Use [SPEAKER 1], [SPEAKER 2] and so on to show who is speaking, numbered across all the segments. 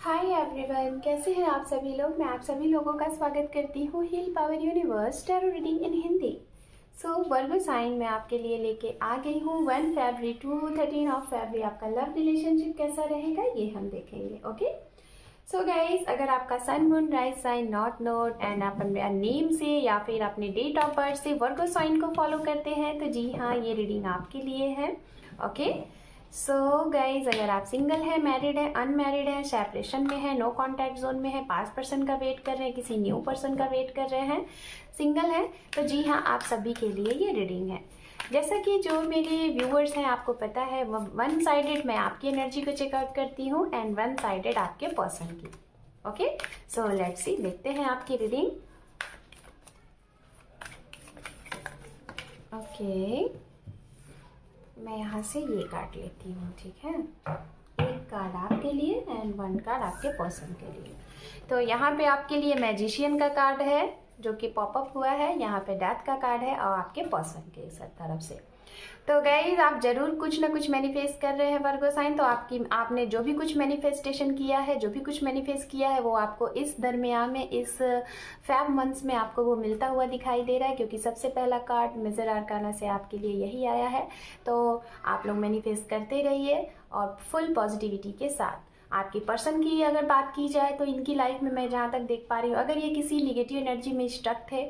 [SPEAKER 1] Hi everyone, कैसे हैं आप सभी लोग। मैं आप सभी लोगों का स्वागत करती हूँ heal power universe tarot reading in Hindi. Virgo sign में आपके लिए लेके आ गई हूँ 1 फरवरी टू 13 ऑफ फरवरी आपका लव रिलेशनशिप कैसा रहेगा ये हम देखेंगे। ओके गाइस, अगर आपका sun moon rise sign not note and आप अपने नेम से या फिर अपने डेट ऑफ बर्थ से वर्गो साइन को फॉलो करते हैं तो जी हाँ, ये रीडिंग आपके लिए है। ओके गाइज, अगर आप सिंगल है, मैरिड है, अनमैरिड है, सेपरेशन में है, नो कॉन्टैक्ट जोन में है, पास्ट पर्सन का वेट कर रहे हैं, किसी न्यू पर्सन का वेट कर रहे हैं, सिंगल है तो जी हाँ, आप सभी के लिए ये रीडिंग है। जैसा कि जो मेरे व्यूअर्स हैं आपको पता है, वन साइडेड मैं आपकी एनर्जी को चेकआउट करती हूँ एंड वन साइडेड आपके पर्सन की। ओके लेट्स सी, देखते हैं आपकी रीडिंग। ओके मैं यहाँ से ये कार्ड लेती हूँ, ठीक है। एक कार्ड आपके लिए एंड वन कार्ड आपके पर्सन के लिए। तो यहाँ पे आपके लिए मैजिशियन का कार्ड है जो कि पॉपअप हुआ है, यहाँ पे डेथ का कार्ड है और आपके पर्सन के तरफ से। तो गाइज, आप जरूर कुछ ना कुछ मैनिफेस्ट कर रहे हैं वर्गो साइन। तो आपने जो भी कुछ मैनिफेस्टेशन किया है, जो भी कुछ मैनिफेस्ट किया है, वो आपको इस दरमियान में, इस फेब मंथ्स में आपको वो मिलता हुआ दिखाई दे रहा है, क्योंकि सबसे पहला कार्ड मेजर आर्काना से आपके लिए यही आया है। तो आप लोग मैनिफेस्ट करते रहिए और फुल पॉजिटिविटी के साथ। आपकी पर्सन की अगर बात की जाए तो इनकी लाइफ में मैं जहाँ तक देख पा रही हूँ, अगर ये किसी निगेटिव एनर्जी में स्टक थे,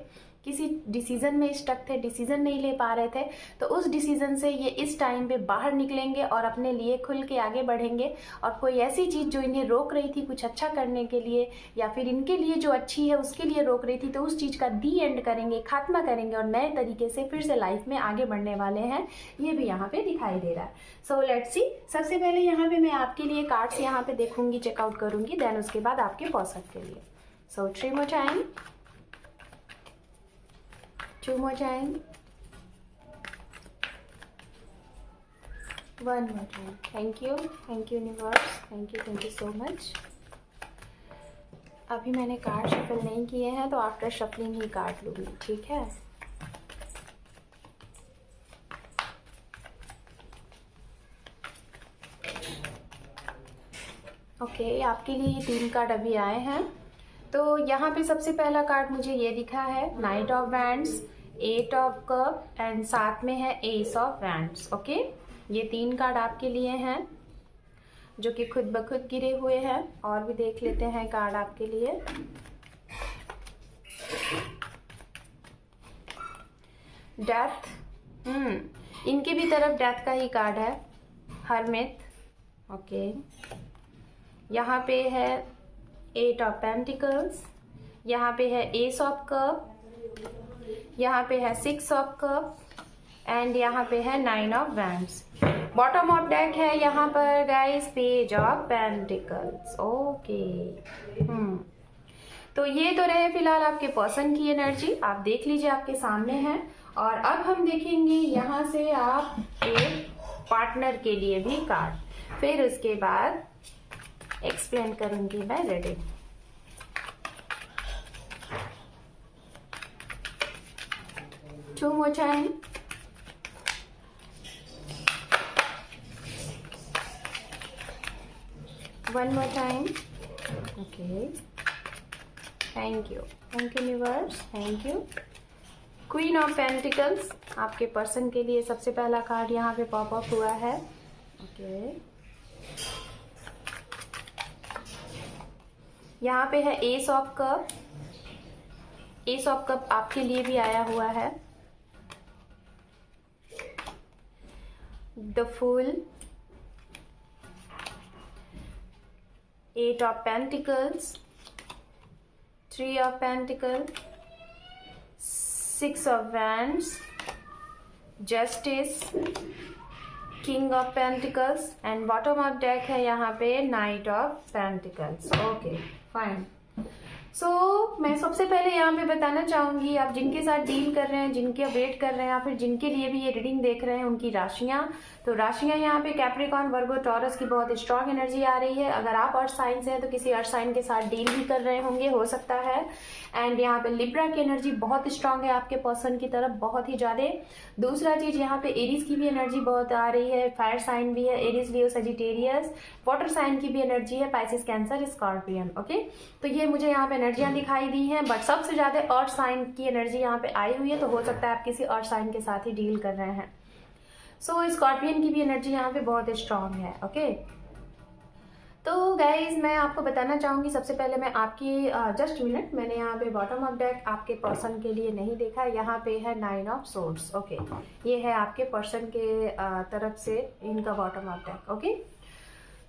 [SPEAKER 1] किसी डिसीजन में स्टक थे, डिसीजन नहीं ले पा रहे थे, तो उस डिसीजन से ये इस टाइम पे बाहर निकलेंगे और अपने लिए खुल के आगे बढ़ेंगे। और कोई ऐसी चीज़ जो इन्हें रोक रही थी कुछ अच्छा करने के लिए, या फिर इनके लिए जो अच्छी है उसके लिए रोक रही थी, तो उस चीज़ का दी एंड करेंगे, खात्मा करेंगे और नए तरीके से फिर से लाइफ में आगे बढ़ने वाले हैं। ये भी यहाँ पे दिखाई दे रहा है। लेट्स सी, सबसे पहले यहाँ पे मैं आपके लिए कार्ड्स यहाँ पे देखूंगी, चेकआउट करूंगी, देन उसके बाद आपके पर्सन के लिए। 3 more time, 2 more time, 1 more time. Thank you universe, thank you so much. अभी मैंने कार्ड शफल नहीं किए हैं तो आफ्टर शफलिंग ही कार्ड लूँगी, ठीक है। ओके आपके लिए ये 3 कार्ड अभी आए हैं। तो यहाँ पे सबसे पहला कार्ड मुझे ये दिखा है night of wands, 8 of cup and साथ में है एस ऑफ वैंड्स। ओके ये 3 कार्ड आपके लिए हैं जो कि खुद ब खुद गिरे हुए हैं। और भी देख लेते हैं कार्ड आपके लिए। डेथ, इनके भी तरफ डेथ का ही कार्ड है, हरमिट। ओके यहाँ पे है 8 ऑफ पेंटिकल्स, यहाँ पे है एस ऑफ कप, यहाँ पे है 6 ऑफ कप एंड यहाँ पे है 9 of wands. Bottom of deck है यहाँ पर guys page of pentacles. Okay तो ये तो रहे फिलहाल आपके पर्सन की एनर्जी, आप देख लीजिए आपके सामने है। और अब हम देखेंगे यहाँ से आप एक पार्टनर के लिए भी कार्ड, फिर उसके बाद एक्सप्लेन करूंगी मैं reading. Two more time. One more time. Okay. Thank you universe, thank you. Queen of Pentacles आपके पर्सन के लिए सबसे पहला कार्ड यहाँ पे पॉप अप हुआ है। ओके यहाँ पे है ace of cup, ace of cup आपके लिए भी आया हुआ है। The fool, 8 of pentacles, 3 of pentacle, 6 of wands, justice, king of pentacles and bottom of deck है यहाँ पे knight of pentacles. Okay fine. मैं सबसे पहले यहाँ पे बताना चाहूंगी, आप जिनके साथ डील कर रहे हैं, जिनके वेट कर रहे हैं, या फिर जिनके लिए भी ये रीडिंग देख रहे हैं, उनकी राशियां। तो राशियां यहाँ पे कैप्रिकॉर्न, वर्गो, टॉरस की बहुत स्ट्रांग एनर्जी आ रही है। अगर आप अर्थ साइन से हैं तो किसी अर्थ साइन के साथ डील भी कर रहे होंगे, हो सकता है। एंड यहाँ पे लिब्रा की एनर्जी बहुत स्ट्रांग है आपके पर्सन की तरफ, बहुत ही ज्यादा। दूसरा चीज यहाँ पे एरीज की भी एनर्जी बहुत आ रही है, फायर साइन भी है, एरीज, लियो, सजिटेरियस। वाटर साइन की भी एनर्जी है, पाइसिस, कैंसर, स्कॉर्पियन। ओके, तो ये मुझे यहाँ पे एनर्जियां दिखाई दी हैं, बट सबसे ज्यादा अर्थ साइन की एनर्जी यहाँ पे आई हुई है। तो हो सकता है आप किसी अर्थ साइन के साथ ही डील कर रहे हैं। स्कॉर्पियन की भी एनर्जी यहाँ पे बहुत स्ट्रांग है। ओके, तो गाइज मैं आपको बताना चाहूंगी, सबसे पहले मैं आपकी जस्ट मिनट, मैंने यहाँ पे बॉटम ऑफ डेक आपके पर्सन के लिए नहीं देखा। यहाँ पे है 9 ऑफ सोर्ड्स। ओके, ये है आपके पर्सन के तरफ से इनका बॉटम ऑफ डेक। ओके,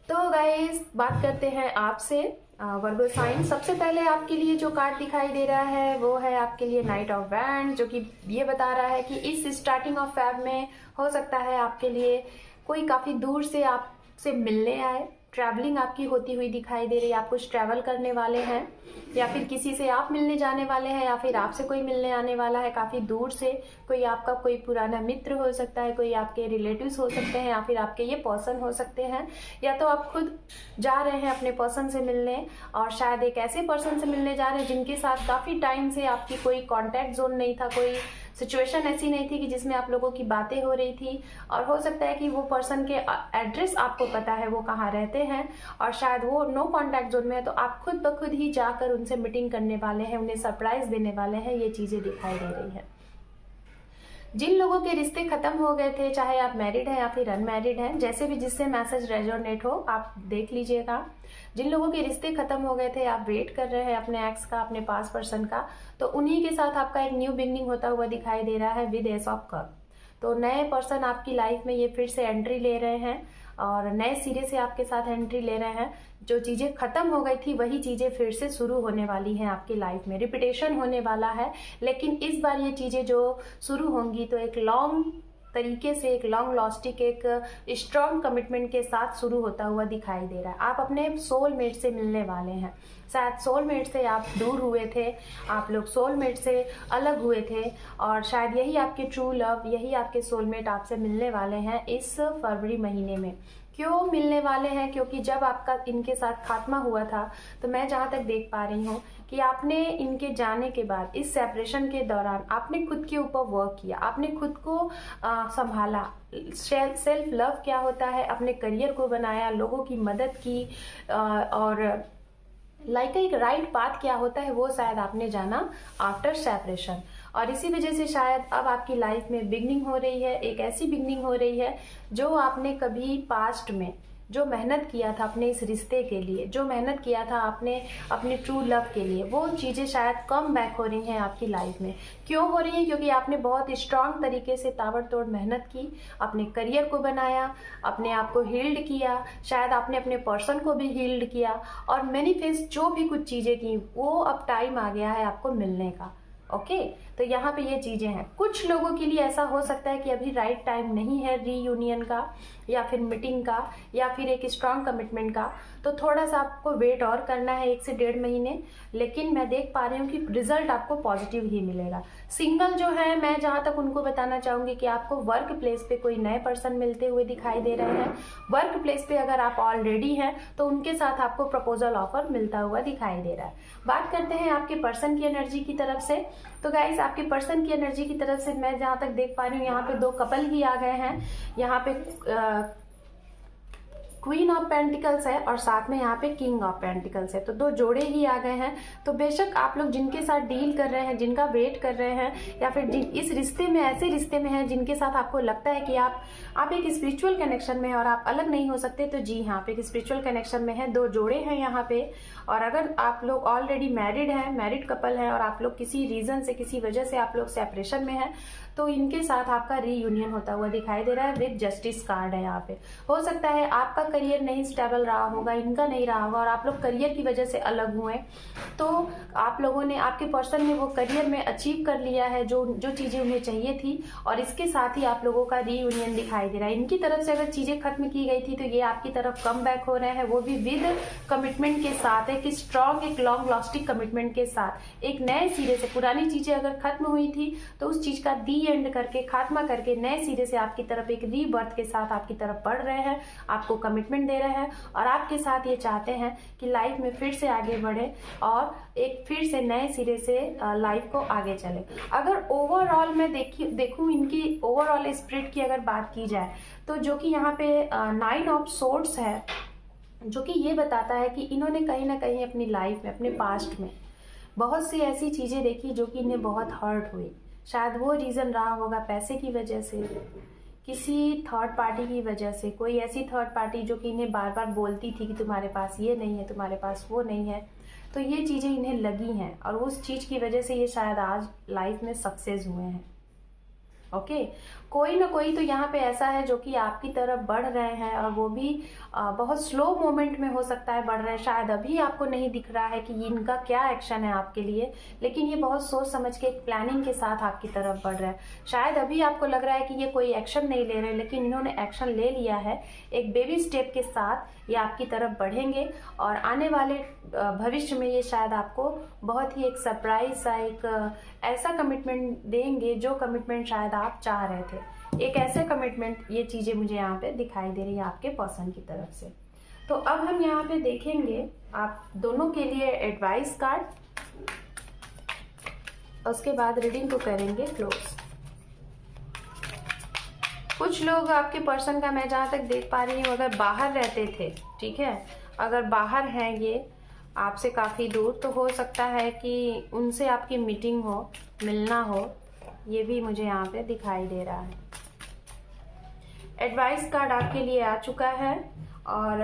[SPEAKER 1] तो गाइज बात करते हैं आपसे वर्गो साइन। सबसे पहले आपके लिए जो कार्ड दिखाई दे रहा है वो है आपके लिए नाइट ऑफ वैंड, जो कि ये बता रहा है कि इस स्टार्टिंग ऑफ फेब में हो सकता है आपके लिए कोई काफी दूर से आपसे मिलने आए। ट्रैवलिंग आपकी होती हुई दिखाई दे रही है, आप कुछ ट्रैवल करने वाले हैं, या फिर किसी से आप मिलने जाने वाले हैं, या फिर आपसे कोई मिलने आने वाला है काफी दूर से। कोई आपका कोई पुराना मित्र हो सकता है, कोई आपके रिलेटिव्स हो सकते हैं, या फिर आपके ये पर्सन हो सकते हैं, या तो आप खुद जा रहे हैं अपने पर्सन से मिलने, और शायद एक ऐसे पर्सन से मिलने जा रहे हैं जिनके साथ काफी टाइम से आपकी कोई कॉन्टेक्ट जोन नहीं था, कोई सिचुएशन ऐसी नहीं थी कि जिसमें आप लोगों की बातें हो रही थी। और हो सकता है कि वो पर्सन के एड्रेस आपको पता है, वो कहाँ रहते हैं, और शायद वो नो कांटेक्ट जोन में है, तो आप खुद ब खुद ही जाकर उनसे मीटिंग करने वाले हैं, उन्हें सरप्राइज देने वाले हैं। ये चीजें दिखाई दे रही है। जिन लोगों के रिश्ते खत्म हो गए थे, चाहे आप मैरिड हैं या फिर अनमैरिड हैं, जैसे भी जिससे मैसेज रेजोनेट हो आप देख लीजिएगा। जिन लोगों के रिश्ते खत्म हो गए थे, आप वेट कर रहे हैं अपने एक्स का, अपने पास पर्सन का, तो उन्हीं के साथ आपका एक न्यू बिगनिंग होता हुआ दिखाई दे रहा है विद एस ऑफ कप। तो नए पर्सन आपकी लाइफ में ये फिर से एंट्री ले रहे हैं, और नए सिरे से आपके साथ एंट्री ले रहे हैं। जो चीजें खत्म हो गई थी वही चीजें फिर से शुरू होने वाली हैं आपकी लाइफ में, रिपीटेशन होने वाला है। लेकिन इस बार ये चीजें जो शुरू होंगी तो एक लॉन्ग तरीके से, एक लॉन्ग लास्टिक, एक स्ट्रॉन्ग कमिटमेंट के साथ शुरू होता हुआ दिखाई दे रहा है। आप अपने सोलमेट से मिलने वाले हैं। शायद सोलमेट से आप दूर हुए थे, आप लोग सोलमेट से अलग हुए थे, और शायद यही आपके ट्रू लव, यही आपके सोलमेट आपसे मिलने वाले हैं इस फरवरी महीने में। क्यों मिलने वाले हैं? क्योंकि जब आपका इनके साथ खात्मा हुआ था, तो मैं जहाँ तक देख पा रही हूँ कि आपने इनके जाने के बाद, इस सेपरेशन के दौरान आपने खुद के ऊपर वर्क किया, आपने खुद को संभाला। सेल्फ लव क्या होता है, अपने करियर को बनाया, लोगों की मदद की, और एक राइट पाथ क्या होता है वो शायद आपने जाना आफ्टर सेपरेशन। और इसी वजह से शायद अब आपकी लाइफ में बिगनिंग हो रही है, एक ऐसी बिगनिंग हो रही है जो आपने कभी पास्ट में जो मेहनत किया था अपने इस रिश्ते के लिए, जो मेहनत किया था आपने अपने ट्रू लव के लिए, वो चीज़ें शायद कम बैक हो रही हैं आपकी लाइफ में। क्यों हो रही हैं? क्योंकि आपने बहुत स्ट्रांग तरीके से ताबड़तोड़ मेहनत की, अपने करियर को बनाया, अपने आप को हील्ड किया, शायद आपने अपने पर्सन को भी हील्ड किया, और मैनिफेस्ट जो भी कुछ चीज़ें की, वो अब टाइम आ गया है आपको मिलने का। ओके, तो यहाँ पे ये चीजें हैं। कुछ लोगों के लिए ऐसा हो सकता है कि अभी राइट टाइम नहीं है रीयूनियन का, या फिर मीटिंग का, या फिर एक स्ट्रांग कमिटमेंट का, तो थोड़ा सा आपको वेट और करना है 1 से 1.5 महीने। लेकिन मैं देख पा रही हूँ कि रिजल्ट आपको पॉजिटिव ही मिलेगा। सिंगल जो है, मैं जहाँ तक उनको बताना चाहूंगी कि आपको वर्क प्लेस पे कोई नए पर्सन मिलते हुए दिखाई दे रहे हैं। वर्क प्लेस पे अगर आप ऑलरेडी हैं तो उनके साथ आपको प्रपोजल ऑफर मिलता हुआ दिखाई दे रहा है। बात करते हैं आपके पर्सन की एनर्जी की तरफ से। तो गाइस, आपके पर्सन की एनर्जी की तरफ से मैं जहां तक देख पा रही हूँ, यहाँ पे 2 कपल ही आ गए हैं। यहाँ पे क्वीन ऑफ पेंटिकल्स है, और साथ में यहाँ पे किंग ऑफ पेंटिकल्स है। तो 2 जोड़े ही आ गए हैं। तो बेशक आप लोग जिनके साथ डील कर रहे हैं, जिनका वेट कर रहे हैं, या फिर इस रिश्ते में, ऐसे रिश्ते में हैं जिनके साथ आपको लगता है कि आप एक स्पिरिचुअल कनेक्शन में हैं और आप अलग नहीं हो सकते, तो जी हाँ, आप एक स्पिरिचुअल कनेक्शन में है। 2 जोड़े हैं यहाँ पे। और अगर आप लोग ऑलरेडी मैरिड हैं, मैरिड कपल हैं, और आप लोग किसी रीजन से, किसी वजह से आप लोग सेपरेशन में हैं, तो इनके साथ आपका रीयूनियन होता हुआ दिखाई दे रहा है विद जस्टिस कार्ड है यहाँ पे। हो सकता है आपका करियर नहीं स्टेबल रहा होगा, इनका नहीं रहा होगा और आप लोग करियर की वजह से अलग हुए, तो आप लोगों ने, आपके पर्सन ने वो करियर में अचीव कर लिया है जो चीजें उन्हें चाहिए थी, और इसके साथ ही आप लोगों का रीयूनियन दिखाई दे रहा है। इनकी तरफ से अगर चीजें खत्म की गई थी तो ये आपकी तरफ कम बैक हो रहे हैं, वो भी विद कमिटमेंट के साथ, एक स्ट्रॉन्ग, एक लॉन्ग लास्टिंग कमिटमेंट के साथ, एक नए सिरे से। पुरानी चीजें अगर खत्म हुई थी तो उस चीज का दी एंड करके, खात्मा करके, नए सिरे से आपकी तरफ एक रीबर्थ के साथ आपकी तरफ बढ़ रहे हैं, आपको कमिटमेंट दे रहे हैं और आपके साथ ये चाहते हैं कि लाइफ में फिर से आगे बढ़े और एक फिर से नए सिरे से लाइफ को आगे चले। अगर ओवरऑल मैं देखूं इनकी ओवरऑल स्पिरिट की अगर बात की जाए तो जो कि यहाँ पे 9 ऑफ सोर्ड्स है, जो कि ये बताता है कि इन्होंने कहीं ना कहीं अपनी लाइफ में, अपने पास्ट में बहुत सी ऐसी चीजें देखी जो कि इन्हें बहुत हर्ट हुई। शायद वो रीजन रहा होगा पैसे की वजह से, किसी थर्ड पार्टी की वजह से, कोई ऐसी थर्ड पार्टी जो कि इन्हें बार बार बोलती थी कि तुम्हारे पास ये नहीं है, तुम्हारे पास वो नहीं है, तो ये चीजें इन्हें लगी हैं और उस चीज की वजह से ये शायद आज लाइफ में सक्सेस हुए हैं। ओके, कोई ना कोई तो यहाँ पे ऐसा है जो कि आपकी तरफ बढ़ रहे हैं और वो भी बहुत स्लो मोमेंट में हो सकता है बढ़ रहे हैं। शायद अभी आपको नहीं दिख रहा है कि इनका क्या एक्शन है आपके लिए, लेकिन ये बहुत सोच समझ के, एक प्लानिंग के साथ आपकी तरफ बढ़ रहा है। शायद अभी आपको लग रहा है कि ये कोई एक्शन नहीं ले रहे, लेकिन इन्होंने एक्शन ले लिया है। एक बेबी स्टेप के साथ ये आपकी तरफ बढ़ेंगे और आने वाले भविष्य में ये शायद आपको बहुत ही एक सरप्राइज सा, एक ऐसा कमिटमेंट देंगे जो कमिटमेंट शायद आप चाह रहे थे। एक ऐसे कमिटमेंट, ये चीजें मुझे यहाँ पे दिखाई दे रही है आपके पर्सन की तरफ से। तो अब हम यहाँ पे देखेंगे आप दोनों के लिए एडवाइस कार्ड, उसके बाद रीडिंग को करेंगे क्लोज। कुछ लोग आपके पर्सन का, मैं जहाँ तक देख पा रही हूँ, अगर बाहर रहते थे, ठीक है, अगर बाहर हैं ये आपसे काफ़ी दूर, तो हो सकता है कि उनसे आपकी मीटिंग हो, मिलना हो, ये भी मुझे यहाँ पे दिखाई दे रहा है। एडवाइस कार्ड आपके लिए आ चुका है और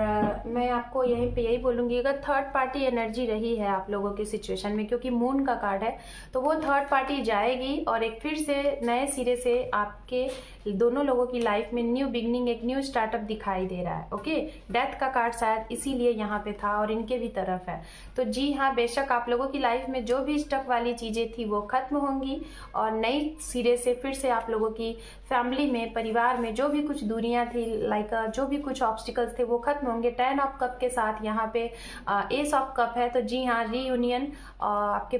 [SPEAKER 1] मैं आपको यहीं पे यही बोलूँगी, अगर थर्ड पार्टी एनर्जी रही है आप लोगों की सिचुएशन में, क्योंकि मून का कार्ड है, तो वो थर्ड पार्टी जाएगी और एक फिर से नए सिरे से आपके दोनों लोगों की लाइफ में न्यू बिगनिंग, एक न्यू स्टार्टअप दिखाई दे रहा है। ओके, डेथ का कार्ड शायद इसीलिए यहाँ पे था और इनके भी तरफ है। तो जी हाँ, बेशक आप लोगों की लाइफ में जो भी स्टक वाली चीज़ें थी वो खत्म होंगी और नई सिरे से फिर से आप लोगों की फैमिली में, परिवार में जो भी कुछ दूरियां थी, लाइक जो भी कुछ ऑब्स्टिकल्स थे वो खत्म होंगे। 10 ऑफ कप के साथ यहाँ पे एस ऑफ कप है, तो जी हाँ, रीयूनियन आपके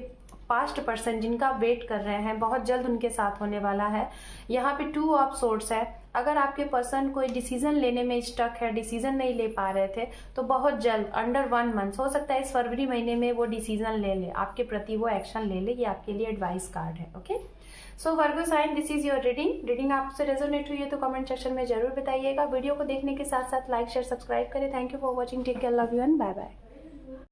[SPEAKER 1] पास्ट पर्सन जिनका वेट कर रहे हैं बहुत जल्द उनके साथ होने वाला है। यहाँ पे 2 ऑफ सोर्ड्स है। अगर आपके पर्सन कोई डिसीजन लेने में स्टक है, डिसीजन नहीं ले पा रहे थे, तो बहुत जल्द अंडर 1 मंथ, हो सकता है इस फरवरी महीने में वो डिसीजन ले ले, आपके प्रति वो एक्शन ले ले। ये आपके लिए एडवाइस कार्ड है। Okay, so Virgo sign, this is your reading आपसे रेजोनेट हुई है तो कमेंट सेक्शन में जरूर बताइएगा। वीडियो को देखने के साथ साथ लाइक, शेयर, सब्सक्राइब करें। Thank you for watching, take care, love you and bye bye.